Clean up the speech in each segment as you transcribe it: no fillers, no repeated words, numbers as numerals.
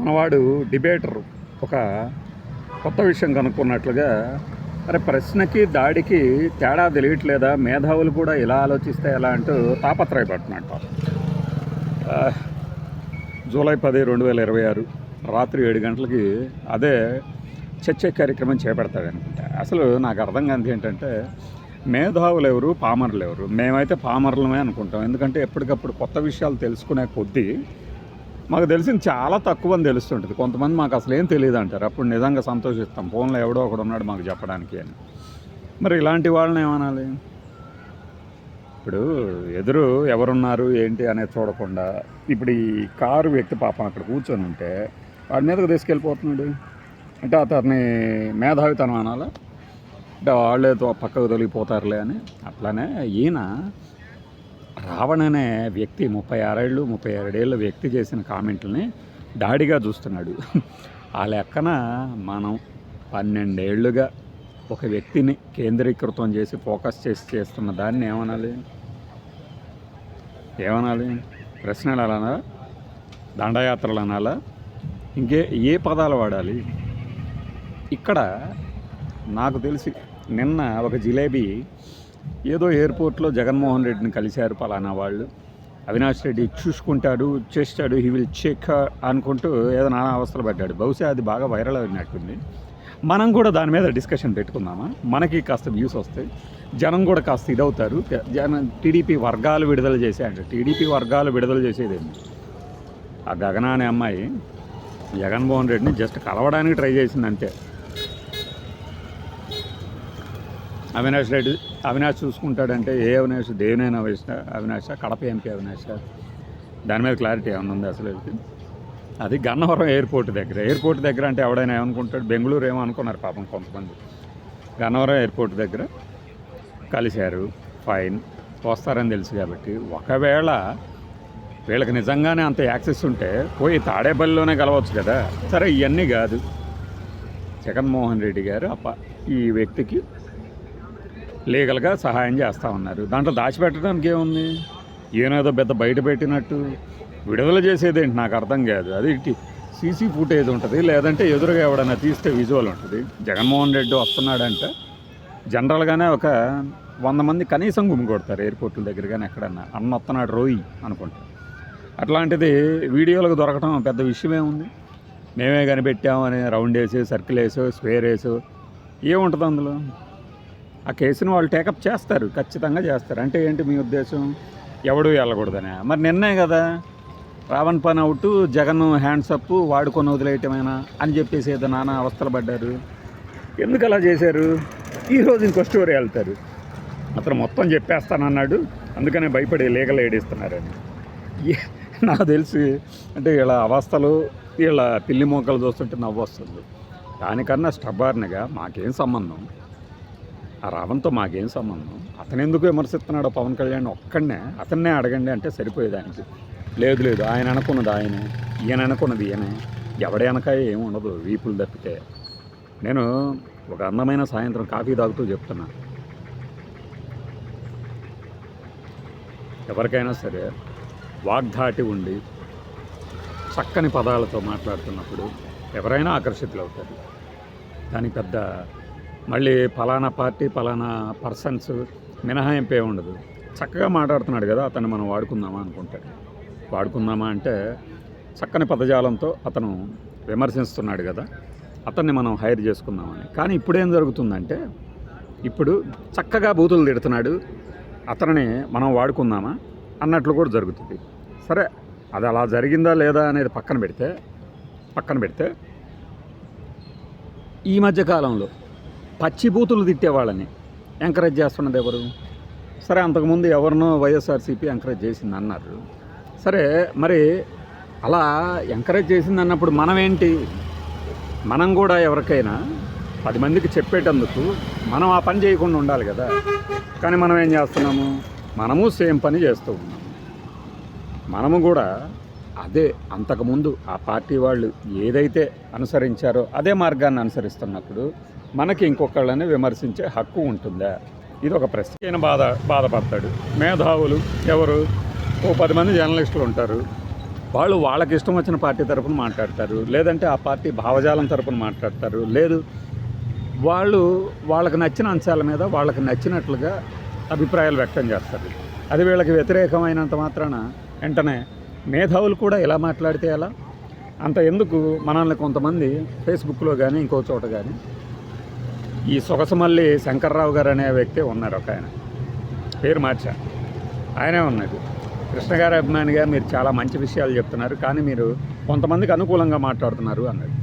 మనవాడు డిబేటర్ ఒక కొత్త విషయం కనుక్కున్నట్లుగా, అరే ప్రశ్నకి దాడికి తేడా తెలియట్లేదా, మేధావులు కూడా ఇలా ఆలోచిస్తే ఎలా అంటూ తాపత్రయపడుతున్నట్ట. జూలై 10, 2026 రాత్రి 7 గంటలకి అదే చర్చ కార్యక్రమం చేపడతాడు అనుకుంటా. అసలు నాకు అర్థం కానిది ఏంటంటే, మేధావులు ఎవరు, పామరులు ఎవరు? మేమైతే పామరులమే అనుకుంటాం. ఎందుకంటే ఎప్పటికప్పుడు కొత్త విషయాలు తెలుసుకునే కొద్దీ మాకు తెలిసింది చాలా తక్కువ అని తెలుస్తుంటుంది. కొంతమంది మాకు అసలు ఏం తెలియదు అంటారు. అప్పుడు నిజంగా సంతోషిస్తాం, ఫోన్లో ఎవడో ఒకడు ఉన్నాడు మాకు చెప్పడానికి అని. మరి ఇలాంటి వాళ్ళని ఏమనాలి? ఇప్పుడు ఎదురు ఎవరున్నారు ఏంటి అనేది చూడకుండా, ఇప్పుడు ఈ కారు వ్యక్తి పాపం అక్కడ కూర్చొని ఉంటే వాడి మీదకు తీసుకెళ్ళిపోతున్నాడు అంటే అతన్ని మేధావితనం అనాలా? అంటే వాళ్ళే పక్కకు తొలగిపోతారులే అని. అట్లానే ఈయన రావణ్ అనే వ్యక్తి 36 ఏళ్ళు 37 ఏళ్ళ వ్యక్తి చేసిన కామెంట్లని దాడిగా చూస్తున్నాడు. ఆ లెక్కన మనం 12 ఏళ్ళుగా ఒక వ్యక్తిని కేంద్రీకృతం చేసి ఫోకస్ చేసి చేస్తున్న దాన్ని ఏమనాలి? ప్రశ్నలు అనాలా? దండయాత్రలు అనాలా? ఏ పదాలు వాడాలి? ఇక్కడ నాకు తెలిసి నిన్న ఒక జిలేబీ ఏదో ఎయిర్పోర్ట్లో జగన్మోహన్ రెడ్డిని కలిశారు పలానా వాళ్ళు, అవినాష్ రెడ్డి చూసుకుంటాడు చేస్తాడు, హీ విల్ చెక్ అనుకుంటూ ఏదో నానా అవస్థలు పడ్డాడు. బహుశా అది బాగా వైరల్ అయినట్టుంది. మనం కూడా దాని మీద డిస్కషన్ పెట్టుకుందామా? మనకి కాస్త వ్యూస్ వస్తాయి, జనం కూడా కాస్త ఇదవుతారు. టీడీపీ వర్గాలు విడుదల చేశాయంట. టీడీపీ వర్గాలు విడుదల చేసేదేమి? ఆ గగన అనే అమ్మాయి జగన్మోహన్ రెడ్డిని జస్ట్ కలవడానికి ట్రై చేసింది అంతే. అవినాష్ చూసుకుంటాడంటే ఏ అవినాష్? దేవినేని అవినాష్, కడప ఎంపీ అవినాష్? దాని మీద క్లారిటీ ఏమైనా ఉంది అసలు? అది గన్నవరం ఎయిర్పోర్ట్ దగ్గర అంటే ఎవడైనా ఏమనుకుంటాడు? బెంగళూరు ఏమో అనుకున్నారు పాపం కొంతమంది. గన్నవరం ఎయిర్పోర్ట్ దగ్గర కలిశారు, ఫైన్, వస్తారని తెలుసు కాబట్టి. ఒకవేళ వీళ్ళకి నిజంగానే అంత యాక్సెస్ ఉంటే పోయి తాడేపల్లిలోనే కలవచ్చు కదా. సరే, ఇవన్నీ కాదు. జగన్మోహన్ రెడ్డి గారు ఈ వ్యక్తికి లీగల్గా సహాయం చేస్తూ ఉన్నారు. దాంట్లో దాచిపెట్టడానికి ఏముంది? ఏనేదో పెద్ద బయట పెట్టినట్టు విడుదల చేసేదేంటి నాకు అర్థం కాదు. అది సీసీ ఫుటేజ్ ఉంటుంది, లేదంటే ఎదురుగా ఎవడన్నా తీస్తే విజువల్ ఉంటుంది. జగన్మోహన్ రెడ్డి వస్తున్నాడంటే జనరల్గానే ఒక 100 మంది కనీసం గుమికొడతారు ఎయిర్పోర్ట్ల దగ్గర, కానీ ఎక్కడన్నా అన్న వస్తున్నాడు రోయి అనుకుంటారు. అట్లాంటిది వీడియోలకు దొరకడం పెద్ద విషయమే ఉంది. మేమే కనిపెట్టామని రౌండ్ వేసి సర్కిల్ వేసో స్క్వేర్ వేసో ఏముంటుంది అందులో? ఆ కేసును వాళ్ళు టేకప్ చేస్తారు, ఖచ్చితంగా చేస్తారు. అంటే ఏంటి మీ ఉద్దేశం? ఎవడు వెళ్ళకూడదనే? మరి నిన్నే కదా రావణ్ పని అవుట్, జగన్ హ్యాండ్స్ అప్, వాడుకొని వదిలేయటమేనా అని చెప్పేసి ఏదో నానా అవస్థలు పడ్డారు. ఎందుకు అలా చేశారు? ఈరోజు ఇంకో స్టోరీ వెళ్తారు, అతను మొత్తం చెప్పేస్తానన్నాడు అందుకనే భయపడి లీగల్ ఎయిడ్ ఇస్తున్నారని. నాకు తెలిసి అంటే వీళ్ళ అవస్థలు, వీళ్ళ పిల్లి మోకలు చూస్తుంటే నవ్వు వస్తుంది. దానికన్నా స్టబార్న్గా మాకేం సంబంధం, ఆ రావణ్తో మాకేం సంబంధం, అతను ఎందుకు విమర్శిస్తున్నాడో పవన్ కళ్యాణ్ ఒక్కడనే, అతన్నే అడగండి అంటే సరిపోయేదానికి. లేదు ఆయన అనుకున్నది ఆయనే, ఈయన అనుకున్నది ఈయనే, ఎవడే అనకాయ ఏమి ఉండదు వీపులు తప్పితే. నేను ఒక అందమైన సాయంత్రం కాఫీ తాగుతూ చెప్తున్నా, ఎవరికైనా సరే వాగ్ధాటి ఉండి చక్కని పదాలతో మాట్లాడుతున్నప్పుడు ఎవరైనా ఆకర్షితులు అవుతారు. దానికి పెద్ద మళ్ళీ ఫలానా పార్టీ ఫలానా పర్సన్స్ మినహాయింపే ఉండదు. చక్కగా మాట్లాడుతున్నాడు కదా, అతన్ని మనం వాడుకుందామా అనుకుంటాడు. వాడుకుందామా అంటే చక్కని పదజాలంతో అతను విమర్శిస్తున్నాడు కదా, అతన్ని మనం హైర్ చేసుకుందామని. కానీ ఇప్పుడేం జరుగుతుందంటే, ఇప్పుడు చక్కగా బూతులు తిడుతున్నాడు, అతనిని మనం వాడుకుందామా అన్నట్లు కూడా జరుగుతుంది. సరే, అది అలా జరిగిందా లేదా అనేది పక్కన పెడితే ఈ మధ్యకాలంలో పచ్చి బూతులు తిట్టేవాళ్ళని ఎంకరేజ్ చేస్తున్నది ఎవరు? సరే, అంతకుముందు ఎవరినో వైఎస్ఆర్సీపీ ఎంకరేజ్ చేసింది అన్నారు. సరే, మరి అలా ఎంకరేజ్ చేసింది అన్నప్పుడు మనమేంటి? మనం కూడా ఎవరికైనా 10 మందికి చెప్పేటందుకు మనం ఆ పని చేయకుండా ఉండాలి కదా. కానీ మనం ఏం చేస్తున్నాము? మనము సేమ్ పని చేస్తూ ఉన్నాము. మనము కూడా అదే అంతకుముందు ఆ పార్టీ వాళ్ళు ఏదైతే అనుసరించారో అదే మార్గాన్ని అనుసరిస్తున్నప్పుడు మనకి ఇంకొకళ్ళని విమర్శించే హక్కు ఉంటుందా? ఇది ఒక ప్రశ్న. ఈయన బాధపడతాడు. మేధావులు ఎవరు? ఓ 10 మంది జర్నలిస్టులు ఉంటారు, వాళ్ళు వాళ్ళకి ఇష్టం వచ్చిన పార్టీ తరపున మాట్లాడతారు, లేదంటే ఆ పార్టీ భావజాలం తరపున మాట్లాడతారు, లేదు వాళ్ళకి నచ్చిన అంశాల మీద వాళ్ళకి నచ్చినట్లుగా అభిప్రాయాలు వ్యక్తం చేస్తారు. అది వీళ్ళకి వ్యతిరేకమైనంత మాత్రాన వెంటనే మేధావులు కూడా ఇలా మాట్లాడితే ఎలా? అంత ఎందుకు మనల్ని కొంతమంది ఫేస్బుక్లో కానీ ఇంకో చోట కానీ ఈ సొగసమల్లి శంకర్రావు గారు అనే వ్యక్తి ఉన్నారు, ఒక ఆయన పేరు మార్చా, ఆయనే ఉన్నాడు. కృష్ణ గారి అభిమానిగా మీరు చాలా మంచి విషయాలు చెప్తున్నారు, కానీ మీరు కొంతమందికి అనుకూలంగా మాట్లాడుతున్నారు అన్నాడు.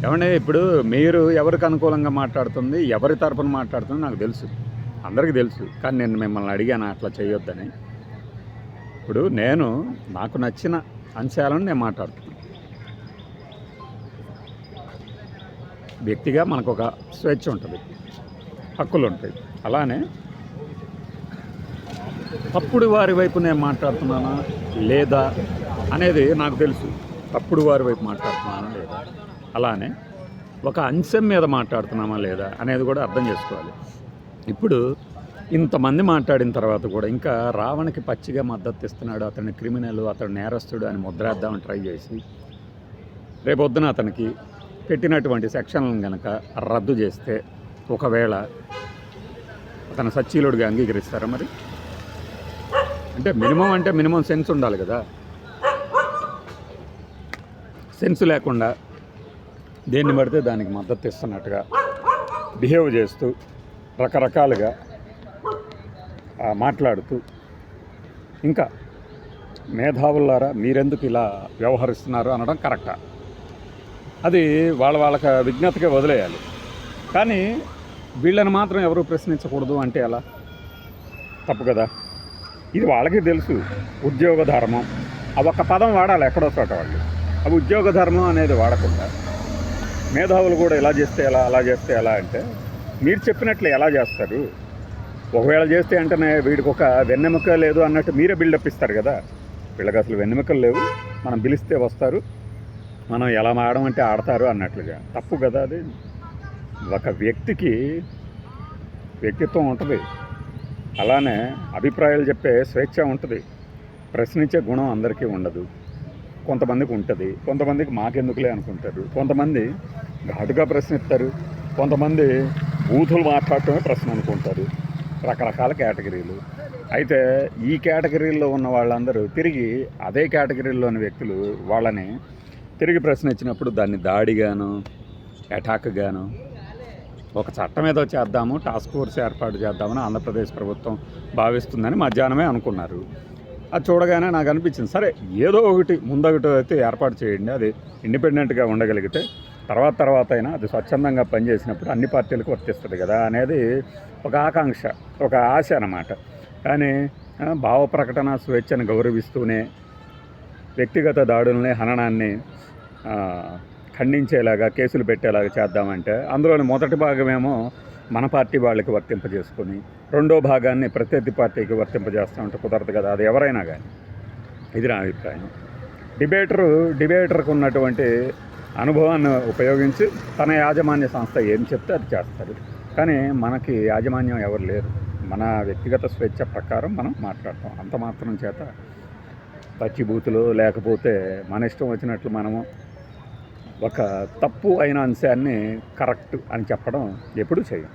ఏమంటే ఇప్పుడు మీరు ఎవరికి అనుకూలంగా మాట్లాడుతుంది, ఎవరి తరపున మాట్లాడుతుంది నాకు తెలుసు, అందరికీ తెలుసు. కానీ నేను మిమ్మల్ని అడిగాను అట్లా చేయొద్దని. ఇప్పుడు నాకు నచ్చిన అంశాలను నేను మాట్లాడుతున్నాను. వ్యక్తిగా మనకు ఒక స్వేచ్ఛ ఉంటుంది, హక్కులు ఉంటాయి. అలానే తప్పుడు వారి వైపు నేను మాట్లాడుతున్నానా లేదా అనేది నాకు తెలుసు, తప్పుడు వారి వైపు మాట్లాడుతున్నానా లేదా, అలానే ఒక అంశం మీద మాట్లాడుతున్నామా లేదా అనేది కూడా అర్థం చేసుకోవాలి. ఇప్పుడు ఇంతమంది మాట్లాడిన తర్వాత కూడా ఇంకా రావణ్కి పచ్చిగా మద్దతు ఇస్తున్నాడు, అతని క్రిమినల్, అతడు నేరస్తుడు అని ముద్రేద్దామని ట్రై చేసి రేపొద్దున అతనికి పెట్టినటువంటి సెక్షన్లను కనుక రద్దు చేస్తే ఒకవేళ అతను సచ్చీలుడిగా అంగీకరిస్తారా? మరి అంటే మినిమం సెన్స్ ఉండాలి కదా. సెన్స్ లేకుండా దేన్ని పడితే దానికి మద్దతు ఇస్తున్నట్టుగా బిహేవ్ చేస్తూ రకరకాలుగా మాట్లాడుతూ ఇంకా మేధావులారా మీరెందుకు ఇలా వ్యవహరిస్తున్నారు అనడం కరెక్టా? అది వాళ్ళకి విజ్ఞతగా వదిలేయాలి. కానీ వీళ్ళని మాత్రం ఎవరు ప్రశ్నించకూడదు అంటే ఎలా? తప్పు కదా. ఇది వాళ్ళకి తెలుసు, ఉద్యోగ ధర్మం. అవి ఒక పదం వాడాలి ఎక్కడో చోట వాళ్ళు. అవి ఉద్యోగ ధర్మం అనేది వాడకుండా మేధావులు కూడా ఇలా చేస్తే ఎలా, అలా చేస్తే ఎలా అంటే మీరు చెప్పినట్లు ఎలా చేస్తారు? ఒకవేళ చేస్తే వెంటనే వీడికి ఒక వెన్నెముక లేదు అన్నట్టు మీరే బిల్డప్ ఇస్తారు కదా. వీళ్ళకి అసలు వెన్నెముకలు లేవు, మనం పిలిస్తే వస్తారు, మనం ఎలా ఆడమంటే ఆడతారు అన్నట్లుగా. తప్పు కదా అది. ఒక వ్యక్తికి వ్యక్తిత్వం ఉంటుంది, అలానే అభిప్రాయాలు చెప్పే స్వేచ్ఛ ఉంటుంది. ప్రశ్నించే గుణం అందరికీ ఉండదు, కొంతమందికి ఉంటుంది. కొంతమందికి మాకెందుకులే అనుకుంటారు, కొంతమంది ఘాటుగా ప్రశ్నిస్తారు, కొంతమంది బూతులు మాట్లాడటమే ప్రశ్న అనుకుంటారు. రకరకాల కేటగిరీలు. అయితే ఈ కేటగిరీల్లో ఉన్న వాళ్ళందరూ తిరిగి అదే కేటగిరీలోని వ్యక్తులు వాళ్ళని తిరిగి ప్రశ్నించినప్పుడు దాన్ని దాడిగాను అటాక్గాను ఒక చట్టం ఏదో చేద్దాము, టాస్క్ ఫోర్స్ ఏర్పాటు చేద్దామని ఆంధ్రప్రదేశ్ ప్రభుత్వం భావిస్తుందని మధ్యాహ్నమే అనుకున్నారు. అది చూడగానే నాకు అనిపించింది, సరే ఏదో ఒకటి ముందొకటి అయితే ఏర్పాటు చేయండి, అది ఇండిపెండెంట్గా ఉండగలిగితే తర్వాత అయినా అది స్వచ్ఛందంగా పనిచేసినప్పుడు అన్ని పార్టీలకు వర్తిస్తుంది కదా అనేది ఒక ఆకాంక్ష, ఒక ఆశ అన్నమాట. కానీ భావ ప్రకటన స్వేచ్ఛను గౌరవిస్తూనే వ్యక్తిగత దాడుల్ని, హననాన్ని ఖండించేలాగా కేసులు పెట్టేలాగా చేద్దామంటే అందులోని మొదటి భాగమేమో మన పార్టీ వాళ్ళకి వర్తింపజేసుకొని రెండో భాగాన్ని ప్రత్యర్థి పార్టీకి వర్తింపజేస్తామంటే కుదరదు కదా. అది ఎవరైనా కానీ. ఇది నా అభిప్రాయం. డిబేటర్కు ఉన్నటువంటి అనుభవాన్ని ఉపయోగించి తన యాజమాన్య సంస్థ ఏం చెప్తే అది చేస్తారు. కానీ మనకి యాజమాన్యం ఎవరు లేరు, మన వ్యక్తిగత స్వేచ్ఛ ప్రకారం మనం మాట్లాడతాం. అంత మాత్రం చేత పచ్చిబూతులు లేకపోతే మన ఇష్టం వచ్చినట్లు మనము ఒక తప్పు అయిన అంశాన్ని కరెక్ట్ అని చెప్పడం ఎప్పుడూ చేయం.